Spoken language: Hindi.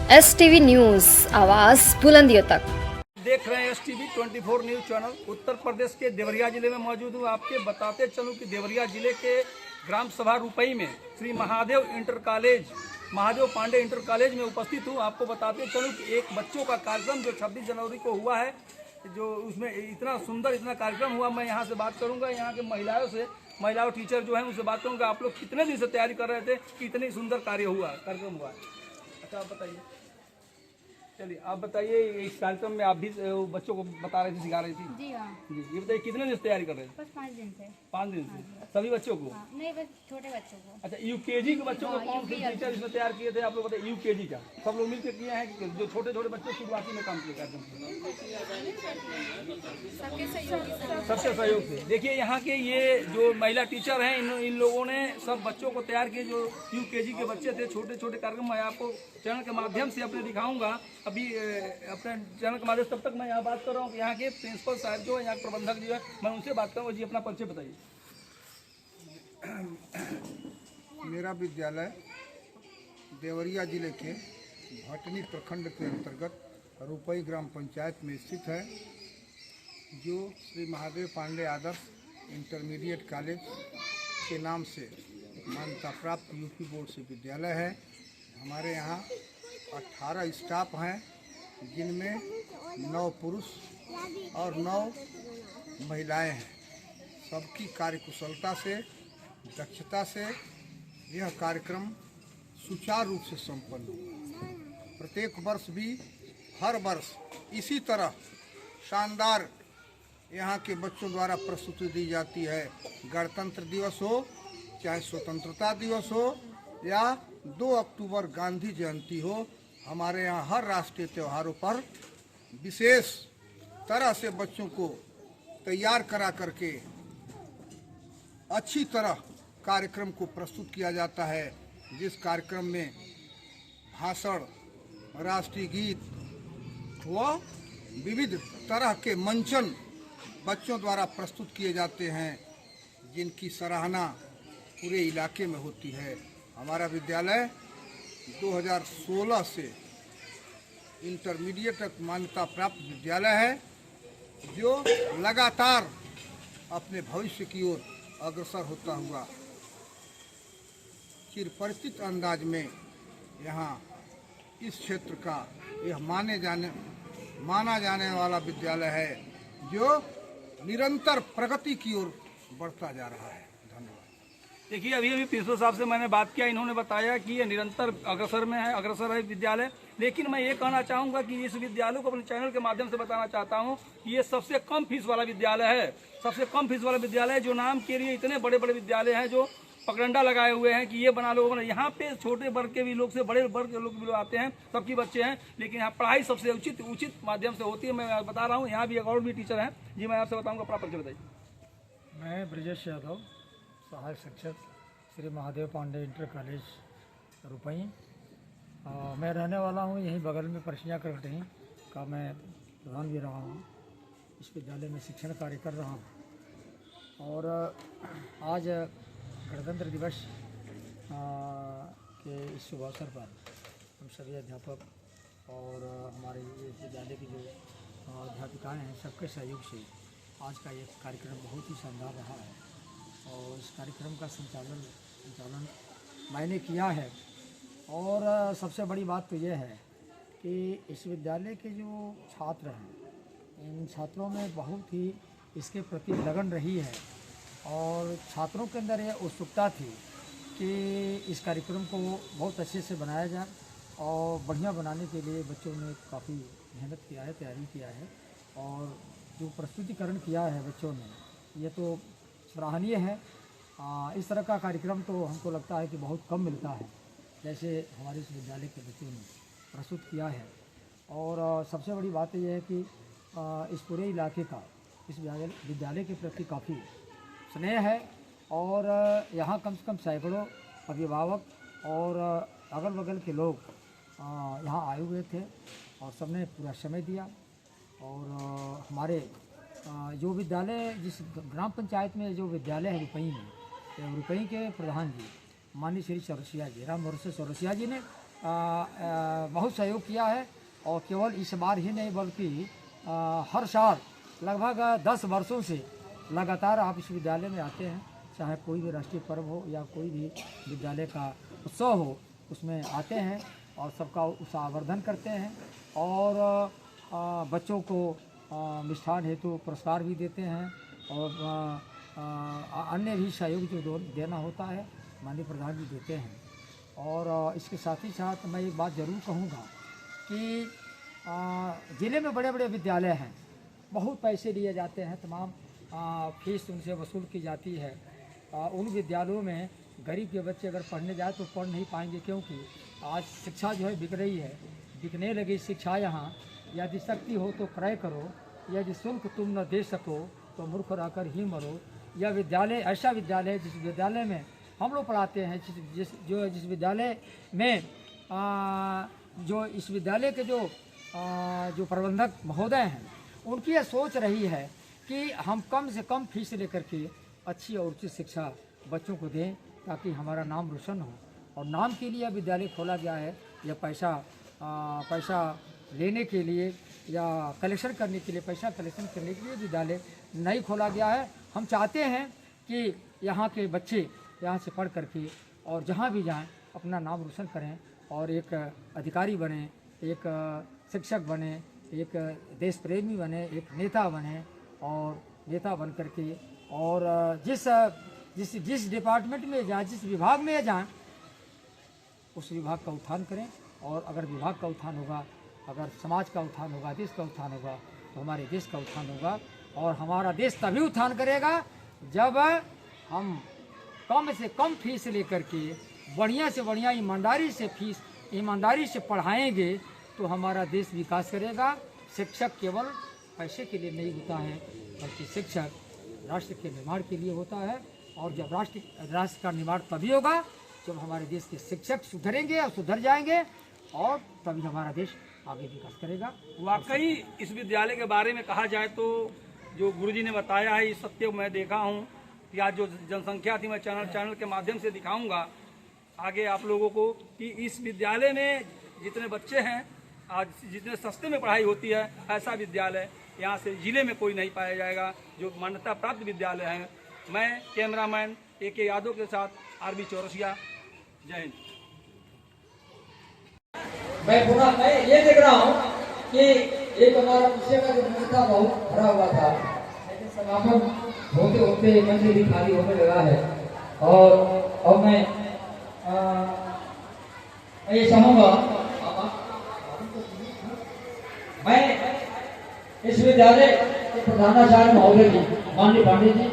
STV न्यूज़, आवाज़ बुलंदियों तक। देख रहे हैं STV 24 news channel. Uttar Pradesh के देवरिया जिले में मौजूद हूँ। आपके बताते चलूँ कि देवरिया जिले के ग्राम सभा रुपई में Shri Mahadev inter college, Mahadev Pandey inter college में उपस्थित हूँ। आपको बताते चलूँ कि एक बच्चों का कार्यक्रम जो 26 जनवरी को हुआ है, जो उसमें इतना सुंदर इतना कार्यक्रम हुआ। मैं यहाँ से बात करूँगा, यहाँ के महिलाओं टीचर जो हैं उनसे बात करूँगा। आप लोग कितने दिन से तैयारी कर रहे थे कि इतनी सुंदर कार्यक्रम हुआ? अच्छा, आप बताइए। चलिए आप बताइए, इस कार्यक्रम में आप भी बच्चों को बता रही थी, सिखा रही थी? जी हाँ। जी, ये बताइए कितने दिन से तैयारी कर रहे थे? बस 5 दिन से। 5 दिन से? सभी बच्चों को? हाँ, नहीं, बस छोटे बच्चों को। अच्छा, यूकेजी के बच्चों को कौन से टीचर इसमें तैयार किए थे? आप लोग बताइए। यूकेजी का सब लोग मिलकर किए हैं कि जो छोटे छोटे बच्चे शुरुआती में काम किए कार्यक्रम? सबके सहयोग से। देखिए यहाँ के ये जो महिला टीचर हैं, इन लोगों ने सब बच्चों को तैयार किए। जो यूकेजी के बच्चे थे, छोटे छोटे कार्यक्रम मैं आपको चैनल के माध्यम से अपने दिखाऊंगा अभी अपने चैनल के माध्यम से। तब तक मैं यहाँ बात कर रहा हूँ कि यहाँ के प्रिंसिपल साहब जो है, यहाँ के प्रबंधक जो है, मैं उनसे बात करूँगा। जी, अपना परिचय बताइए। मेरा विद्यालय देवरिया जिले के भटनी प्रखंड के अंतर्गत रुपई ग्राम पंचायत में स्थित है, जो श्री महादेव पांडे आदर्श इंटरमीडिएट कॉलेज के नाम से मान्यता प्राप्त यूपी बोर्ड से विद्यालय है। हमारे यहाँ 18 स्टाफ हैं, जिनमें 9 पुरुष और 9 महिलाएं हैं। सबकी कार्यकुशलता से, दक्षता से यह कार्यक्रम सुचारू रूप से संपन्न हुआ। प्रत्येक वर्ष भी हर वर्ष इसी तरह शानदार यहाँ के बच्चों द्वारा प्रस्तुति दी जाती है। गणतंत्र दिवस हो, चाहे स्वतंत्रता दिवस हो, या 2 अक्टूबर गांधी जयंती हो, हमारे यहाँ हर राष्ट्रीय त्योहारों पर विशेष तरह से बच्चों को तैयार करा करके अच्छी तरह कार्यक्रम को प्रस्तुत किया जाता है। जिस कार्यक्रम में भाषण, राष्ट्रीय गीत व विविध तरह के मंचन बच्चों द्वारा प्रस्तुत किए जाते हैं, जिनकी सराहना पूरे इलाके में होती है। हमारा विद्यालय 2016 से इंटरमीडिएट तक मान्यता प्राप्त विद्यालय है, जो लगातार अपने भविष्य की ओर अग्रसर होता हुआ चिरपरिचित अंदाज में यहाँ इस क्षेत्र का यह माना जाने वाला विद्यालय है, जो निरंतर प्रगति की ओर बढ़ता जा रहा है। धन्यवाद। देखिए, अभी प्रिंसिपल साहब से मैंने बात किया, इन्होंने बताया कि ये निरंतर अग्रसर है विद्यालय। लेकिन मैं ये कहना चाहूँगा कि इस विद्यालय को अपने चैनल के माध्यम से बताना चाहता हूँ कि ये सबसे कम फीस वाला विद्यालय है। सबसे कम फीस वाला विद्यालय, जो नाम के लिए इतने बड़े बड़े विद्यालय हैं जो पगडंडा लगाए हुए हैं कि ये बना लो, बना। यहाँ पे छोटे वर्ग के भी लोग से बड़े वर्ग के लोग भी आते हैं, सबकी बच्चे हैं, लेकिन यहाँ पढ़ाई सबसे उचित माध्यम से होती है। मैं बता रहा हूँ, यहाँ भी एक और भी टीचर हैं। जी, मैं आपसे बताऊँगा, अपना परिचय बताइए। मैं ब्रजेश यादव, सहायक शिक्षक श्री महादेव पांडे इंटर कॉलेज रुपई। मैं रहने वाला हूँ यहीं बगल में परसिया करकटही का मैं प्रधान भी रहा हूँ। इस विद्यालय में शिक्षण कार्य कर रहा हूँ। और आज गणतंत्र दिवस के इस शुभ अवसर पर हम सभी अध्यापक और हमारे इस विद्यालय की जो अध्यापिकाएँ हैं, सबके सहयोग से आज का ये कार्यक्रम बहुत ही शानदार रहा है। और इस कार्यक्रम का संचालन मैंने किया है। और सबसे बड़ी बात तो ये है कि इस विद्यालय के जो छात्र हैं, इन छात्रों में बहुत ही इसके प्रति लगन रही है, और छात्रों के अंदर यह उत्सुकता थी कि इस कार्यक्रम को बहुत अच्छे से बनाया जाए। और बढ़िया बनाने के लिए बच्चों ने काफ़ी मेहनत किया है, तैयारी किया है, और जो प्रस्तुतिकरण किया है बच्चों ने, ये तो सराहनीय है। इस तरह का कार्यक्रम तो हमको लगता है कि बहुत कम मिलता है, जैसे हमारे इस विद्यालय के बच्चों ने प्रस्तुत किया है। और सबसे बड़ी बात यह है कि इस पूरे इलाके का इस विद्यालय के प्रति काफ़ी स्नेह है। और यहाँ कम से कम सैकड़ों अभिभावक और अगल बगल के लोग यहाँ आए हुए थे, और सबने पूरा समय दिया। और हमारे जो विद्यालय, जिस ग्राम पंचायत में जो विद्यालय है रुपई में, रुपई के प्रधान जी माननीय श्री चौरसिया जी, राम भरोसे चौरसिया जी ने बहुत सहयोग किया है। और केवल इस बार ही नहीं बल्कि हर साल लगभग 10 वर्षों से लगातार आप इस विद्यालय में आते हैं, चाहे कोई भी राष्ट्रीय पर्व हो या कोई भी विद्यालय का उत्सव हो, उसमें आते हैं और सबका उत्साहवर्धन करते हैं और बच्चों को मिष्ठान हेतु पुरस्कार भी देते हैं और अन्य भी सहयोग जो देना होता है माननीय प्रधान जी देते हैं। और इसके साथ ही साथ मैं एक बात ज़रूर कहूँगा कि ज़िले में बड़े बड़े विद्यालय हैं, बहुत पैसे लिए जाते हैं, तमाम फीस उनसे वसूल की जाती है। उन विद्यालयों में गरीब के बच्चे अगर पढ़ने जाए तो पढ़ नहीं पाएंगे, क्योंकि आज शिक्षा जो है बिक रही है, बिकने लगी शिक्षा यहाँ। यदि शक्ति हो तो क्रय करो, यदि शुल्क तुम न दे सको तो मूर्ख रहकर ही मरो। यह विद्यालय ऐसा विद्यालय है जिस विद्यालय में हम लोग पढ़ाते हैं, जिस विद्यालय में जो इस विद्यालय के जो प्रबंधक महोदय हैं, उनकी यह सोच रही है कि हम कम से कम फीस लेकर के अच्छी और उचित शिक्षा बच्चों को दें ताकि हमारा नाम रोशन हो। और नाम के लिए विद्यालय खोला गया है, यह पैसा लेने के लिए या कलेक्शन करने के लिए, पैसा कलेक्शन करने के लिए विद्यालय नहीं खोला गया है। हम चाहते हैं कि यहाँ के बच्चे यहाँ से पढ़ करके और जहाँ भी जाएं अपना नाम रोशन करें और एक अधिकारी बने, एक शिक्षक बने, एक देश प्रेमी बने, एक नेता बने और नेता बन करके और जिस डिपार्टमेंट में जाएं, जिस विभाग में जाएं, उस विभाग का उत्थान करें। और अगर विभाग का उत्थान होगा, अगर समाज का उत्थान होगा, देश का उत्थान होगा तो हमारे देश का उत्थान होगा। और हमारा देश तभी उत्थान करेगा जब हम कम से कम फीस लेकर के बढ़िया से बढ़िया ईमानदारी से पढ़ाएंगे तो हमारा देश विकास करेगा। शिक्षक केवल पैसे के लिए नहीं होता है, बल्कि शिक्षक राष्ट्र के निर्माण के लिए होता है। और जब राष्ट्र का निर्माण तभी होगा जब हमारे देश के शिक्षक सुधरेंगे और सुधर जाएंगे, और तभी हमारा देश आगे विकास करेगा। वाकई इस विद्यालय के बारे में कहा जाए तो जो गुरुजी ने बताया है, इस सत्य मैं देखा हूँ कि आज जो जनसंख्या थी, मैं चैनल के माध्यम से दिखाऊंगा आगे आप लोगों को कि इस विद्यालय में जितने बच्चे हैं, आज जितने सस्ते में पढ़ाई होती है, ऐसा विद्यालय यहाँ से जिले में कोई नहीं पाया जाएगा जो मान्यता प्राप्त विद्यालय है। मैं कैमरामैन AK यादव के साथ RB चौरसिया। जय हिंद। मैं ये देख रहा हूँ कि एक हमारा विषय का जो मंच था बहुत भरा हुआ था, लेकिन समापन होते होते मंच भी खाली होने लगा है। और मैं ये चाहूँगा, मैं इस विद्यालय के प्रधानाचार्य महोदय जी माननीय पांडे जी